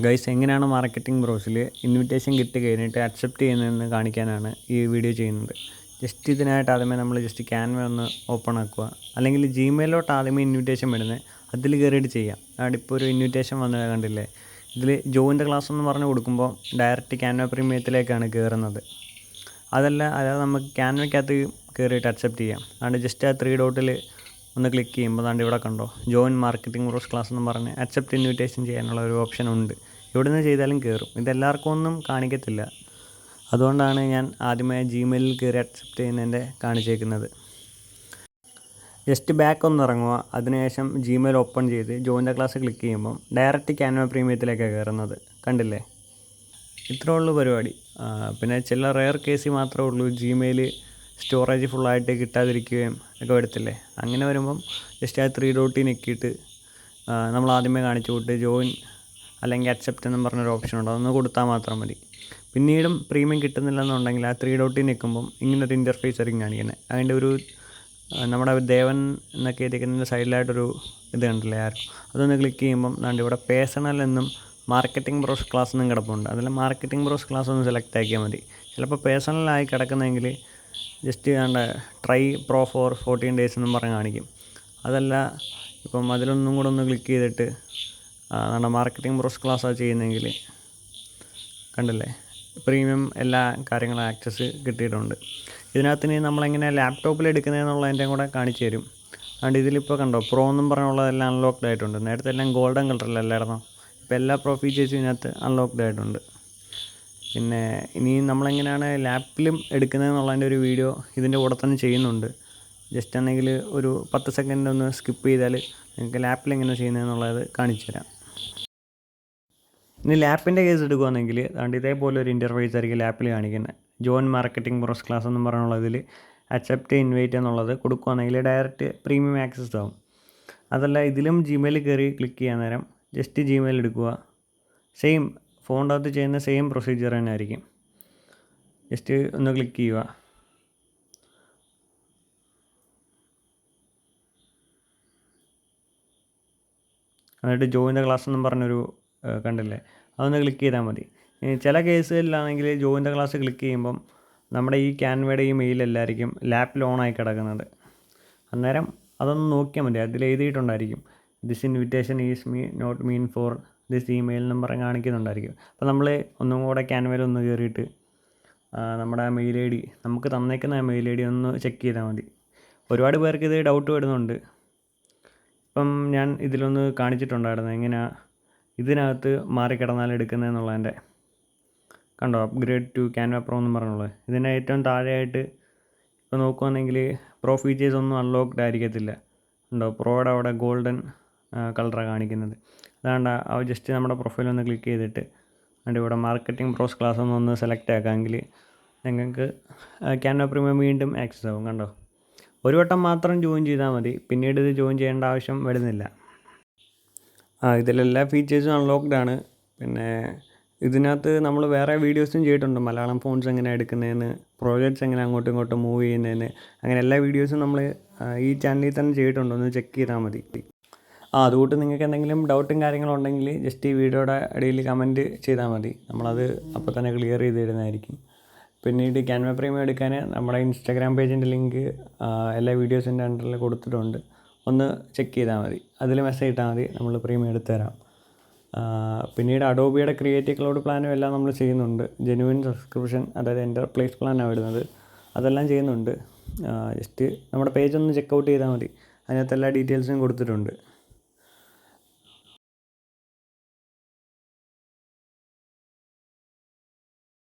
Guys എങ്ങനെയാണ് marketing ബ്രോസിൽ invitation കിട്ടി കഴിഞ്ഞിട്ട് അക്സെപ്റ്റ് ചെയ്യുന്നതെന്ന് കാണിക്കാനാണ് ഈ വീഡിയോ ചെയ്യുന്നത്. ജസ്റ്റ് ഇതിനായിട്ട് ആദ്യമേ നമ്മൾ ജസ്റ്റ് ക്യാൻവ ഒന്ന് ഓപ്പൺ ആക്കുക, അല്ലെങ്കിൽ ജിമെയിലോട്ട് ആദ്യമേ ഇൻവിറ്റേഷൻ വരുന്നത് അതിൽ കയറിയിട്ട് ചെയ്യാം. അവിടെ ഇപ്പോൾ ഒരു ഇൻവിറ്റേഷൻ വന്നത് കണ്ടില്ലേ, ഇതിൽ ജോയിൻ ദ ക്ലാസ് എന്ന് പറഞ്ഞ് കൊടുക്കുമ്പോൾ ഡയറക്റ്റ് ക്യാൻവ പ്രീമിയത്തിലേക്കാണ് കയറുന്നത്. അതായത് നമുക്ക് ക്യാൻവയ്ക്കകത്ത് കയറിയിട്ട് അക്സെപ്റ്റ് ചെയ്യാം. അതുകൊണ്ട് ജസ്റ്റ് ആ 3 ഡോട്ടിൽ ഒന്ന് ക്ലിക്ക് ചെയ്യുമ്പോൾ അതാണ്ട് ഇവിടെ കണ്ടോ, ജോയിൻ മാർക്കറ്റിംഗ് ബ്രോസ് ക്ലാസ് എന്ന് പറഞ്ഞ് അക്സെപ്റ്റ് ഇൻവിറ്റേഷൻ ചെയ്യാനുള്ള ഒരു ഓപ്ഷൻ ഉണ്ട്. ഇവിടെ നിന്ന് ചെയ്താലും കയറും. ഇതെല്ലാവർക്കും ഒന്നും കാണിക്കത്തില്ല, അതുകൊണ്ടാണ് ഞാൻ ആദ്യമേ ജിമെയിലിൽ കയറി അക്സെപ്റ്റ് ചെയ്യുന്നതിൻ്റെ കാണിച്ചേക്കുന്നത്. ജസ്റ്റ് ബാക്ക് ഒന്ന് ഇറങ്ങുക, അതിനുശേഷം ജിമെയിൽ ഓപ്പൺ ചെയ്ത് ജോയിൻ ദ ക്ലാസ് ക്ലിക്ക് ചെയ്യുമ്പം ഡയറക്റ്റ് ക്യാൻവ പ്രീമിയത്തിലേക്കാണ് കയറുന്നത്. കണ്ടില്ലേ, ഇത്രേ ഉള്ളൂ പരിപാടി. പിന്നെ ചില റെയർ കേസിൽ മാത്രമേ ഉള്ളൂ ജിമെയിൽ സ്റ്റോറേജ് ഫുള്ളായിട്ട് കിട്ടാതിരിക്കുകയും ഒക്കെ വരത്തില്ലേ. അങ്ങനെ വരുമ്പം ജസ്റ്റ് ആ 3 ഡോട്ടിൽ ഞെക്കിയിട്ട് നമ്മൾ ആദ്യമേ കാണിച്ചു വിട്ട് ജോയിൻ അല്ലെങ്കിൽ അക്സെപ്റ്റ് എന്നും പറഞ്ഞൊരു ഓപ്ഷൻ ഉണ്ട്, അതൊന്ന് കൊടുത്താൽ മാത്രം മതി. പിന്നീടും പ്രീമിയം കിട്ടുന്നില്ലെന്നുണ്ടെങ്കിൽ ആ 3 ഡോട്ടിൽ നിൽക്കുമ്പം ഇങ്ങനൊരു ഇൻ്റർഫേസ് ആയിരിക്കും കാണിക്കുന്നത്. അതിൻ്റെ ഒരു നമ്മുടെ ദേവൻ എന്നൊക്കെ ഇരിക്കുന്നതിൻ്റെ സൈഡിലായിട്ടൊരു ഇത് കണ്ടില്ലേ ആരും, അതൊന്ന് ക്ലിക്ക് ചെയ്യുമ്പം ദാണ്ട് ഇവിടെ പേഴ്സണൽ എന്നും മാർക്കറ്റിംഗ് ബ്രോസ് ക്ലാസ് എന്നും കിടപ്പുണ്ട്. അതിൽ മാർക്കറ്റിംഗ് ബ്രോസ് ക്ലാസ് ഒന്ന് സെലക്ട് ആക്കിയാൽ മതി. ചിലപ്പോൾ പേഴ്സണലായി കിടക്കുന്നതെങ്കിൽ ജസ്റ്റ് കണ്ട ട്രൈ പ്രോ ഫോർ 14 ഡേയ്സ് എന്നും പറഞ്ഞ് കാണിക്കും. അതല്ല ഇപ്പം അതിലൊന്നും കൂടെ ഒന്ന് ക്ലിക്ക് ചെയ്തിട്ട് നമ്മുടെ മാർക്കറ്റിംഗ് ബ്രോസ് ക്ലാസ്സാണ് ചെയ്യുന്നതെങ്കിൽ കണ്ടില്ലേ, പ്രീമിയം എല്ലാ കാര്യങ്ങളും ആക്സസ് കിട്ടിയിട്ടുണ്ട്. ഇതിനകത്ത് ഇനി നമ്മളെങ്ങനെ ലാപ്ടോപ്പിൽ എടുക്കുന്നതെന്നുള്ളതിൻ്റെ കൂടെ കാണിച്ചു തരും. അതുകൊണ്ട് ഇതിലിപ്പോൾ കണ്ടോ, പ്രോ എന്നും പറഞ്ഞുള്ളതെല്ലാം അൺലോക്ക്ഡ് ആയിട്ടുണ്ട്. നേരത്തെ എല്ലാം ഗോൾഡൻ കളറിലല്ലായിരുന്നോ, ഇപ്പോൾ എല്ലാ പ്രോ ഫീച്ചേഴ്സും ഇതിനകത്ത് അൺലോക്ക്ഡ് ആയിട്ടുണ്ട്. പിന്നെ ഇനി നമ്മളെങ്ങനെയാണ് ലാപ്പിലും എടുക്കുന്നതെന്നുള്ളതിൻ്റെ ഒരു വീഡിയോ ഇതിൻ്റെ കൂടെ തന്നെ ചെയ്യുന്നുണ്ട്. ജസ്റ്റ് ആണെങ്കിൽ ഒരു 10 സെക്കൻഡ് ഒന്ന് സ്കിപ്പ് ചെയ്താൽ നിങ്ങൾക്ക് ലാപ്പിൽ എങ്ങനെ ചെയ്യുന്നതെന്നുള്ളത് കാണിച്ചു തരാം. ഇനി ലാപ്പിൻ്റെ കേസ് എടുക്കുകയാണെങ്കിൽ അതുകൊണ്ട് ഇതേപോലെ ഒരു ഇൻ്റർഫേസ് ആയിരിക്കും ലാപ്പിൽ കാണിക്കുന്നത്. ജോയിൻ മാർക്കറ്റിംഗ് ബ്രോസ് ക്ലാസ് എന്ന് പറഞ്ഞുള്ളതിൽ അക്സെപ്റ്റ് ഇൻവൈറ്റ് എന്നുള്ളത് കൊടുക്കുകയാണെങ്കിൽ ഡയറക്റ്റ് പ്രീമിയം ആക്സസ് ആവും. അതല്ല ഇതിലും ജിമെയിൽ കയറി ക്ലിക്ക് ചെയ്യാൻ നേരം ജസ്റ്റ് ജിമെയിൽ എടുക്കുക, സെയിം ഫോണിൻ്റെ അകത്ത് ചെയ്യുന്ന സെയിം പ്രൊസീജിയർ തന്നെ ആയിരിക്കും. ജസ്റ്റ് ഒന്ന് ക്ലിക്ക് ചെയ്യുക, എന്നിട്ട് ജോയിൻ ദ ക്ലാസ് എന്നും പറഞ്ഞൊരു കണ്ടില്ലേ, അതൊന്ന് ക്ലിക്ക് ചെയ്താൽ മതി. ചില കേസുകളിലാണെങ്കിൽ ജോയിൻ ദ ക്ലാസ് ക്ലിക്ക് ചെയ്യുമ്പം നമ്മുടെ ഈ ക്യാൻവയുടെ ഈ മെയിലെല്ലായിരിക്കും ലാപ്പിൽ ഓണായി കിടക്കുന്നത്. അന്നേരം അതൊന്ന് നോക്കിയാൽ മതി, അതിൽ എഴുതിയിട്ടുണ്ടായിരിക്കും this invitation is not meant for this email എന്നും പറഞ്ഞ് കാണിക്കുന്നുണ്ടായിരിക്കും. അപ്പോൾ നമ്മൾ ഒന്നും കൂടെ ക്യാൻവയിൽ ഒന്ന് കയറിയിട്ട് നമ്മുടെ മെയിൽ ഐ ഡി നമുക്ക് തന്നേക്കുന്ന മെയിൽ ഐ ഡി ഒന്ന് ചെക്ക് ചെയ്താൽ മതി. ഒരുപാട് പേർക്ക് ഇത് ഡൗട്ട് വരുന്നുണ്ട്. ഇപ്പം ഞാൻ ഇതിലൊന്ന് കാണിച്ചിട്ടുണ്ടായിരുന്നു എങ്ങനെയാണ് ഇതിനകത്ത് മാറിക്കിടന്നാൽ എടുക്കുന്നതെന്നുള്ളതിൻ്റെ. കണ്ടോ, അപ്ഗ്രേഡ് ടു ക്യാൻവ പ്രോ എന്ന് പറഞ്ഞുള്ളത്. ഇതിൻ്റെ ഏറ്റവും താഴെയായിട്ട് ഇപ്പോൾ നോക്കുകയാണെങ്കിൽ പ്രോ ഫീച്ചേഴ്സ് ഒന്നും അൺലോക്ക്ഡ് ആയിരിക്കത്തില്ല. ഉണ്ടോ, പ്രോയുടെ അവിടെ ഗോൾഡൻ കളറാണ് കാണിക്കുന്നത്. അതാണ്ട് ജസ്റ്റ് നമ്മുടെ പ്രൊഫൈൽ ഒന്ന് ക്ലിക്ക് ചെയ്തിട്ട് അതിൻ്റെ ഇവിടെ മാർക്കറ്റിംഗ് ബ്രോസ് ക്ലാസ് ഒന്ന് സെലക്ട് ആക്കാമെങ്കിൽ നിങ്ങൾക്ക് ക്യാൻവ പ്രീമിയം വീണ്ടും ആക്സസ് ആവും. കണ്ടോ, ഒരു വട്ടം മാത്രം ജോയിൻ ചെയ്താൽ മതി, പിന്നീട് ഇത് ജോയിൻ ചെയ്യേണ്ട ആവശ്യം വരുന്നില്ല. ഇതിലെല്ലാ ഫീച്ചേഴ്സും അൺലോക്ക്ഡ് ആണ്. പിന്നെ ഇതിനകത്ത് നമ്മൾ വേറെ വീഡിയോസും ചെയ്തിട്ടുണ്ട്, മലയാളം ഫോൺസ് എങ്ങനെ എടുക്കുന്നതെന്ന്, പ്രോജക്ട്സ് എങ്ങനെ അങ്ങോട്ടും ഇങ്ങോട്ടും മൂവ് ചെയ്യുന്നതെന്ന്, അങ്ങനെ എല്ലാ വീഡിയോസും നമ്മൾ ഈ ചാനലിൽ തന്നെ ചെയ്തിട്ടുണ്ട്. ഒന്ന് ചെക്ക് ചെയ്താൽ മതി. അതുകൊണ്ട് നിങ്ങൾക്ക് എന്തെങ്കിലും ഡൗട്ടും കാര്യങ്ങളും ഉണ്ടെങ്കിൽ ജസ്റ്റ് ഈ വീഡിയോയുടെ ഇടയിൽ കമൻറ്റ് ചെയ്താൽ മതി, നമ്മളത് അപ്പോൾ തന്നെ ക്ലിയർ ചെയ്ത് തരുന്നതായിരിക്കും. പിന്നീട് ക്യാൻവ പ്രീമിയം എടുക്കാൻ നമ്മുടെ ഇൻസ്റ്റാഗ്രാം പേജിൻ്റെ ലിങ്ക് എല്ലാ വീഡിയോസിൻ്റെ അണ്ടറിൽ കൊടുത്തിട്ടുണ്ട്, ഒന്ന് ചെക്ക് ചെയ്താൽ മതി. അതിൽ മെസ്സേജ് ഇട്ടാൽ മതി, നമ്മൾ പ്രീമിയം എടുത്തു തരാം. പിന്നീട് അഡോബിയുടെ ക്രിയേറ്റീവ് ക്ലൗഡ് പ്ലാനും എല്ലാം നമ്മൾ ചെയ്യുന്നുണ്ട്. ജെനുവിൻ സബ്സ്ക്രിപ്ഷൻ, അതായത് എൻ്റർപ്രൈസ് പ്ലാനാണ് വരുന്നത്, അതെല്ലാം ചെയ്യുന്നുണ്ട്. ജസ്റ്റ് നമ്മുടെ പേജ് ഒന്ന് ചെക്കൗട്ട് ചെയ്താൽ മതി, അതിനകത്ത് എല്ലാ ഡീറ്റെയിൽസും കൊടുത്തിട്ടുണ്ട്.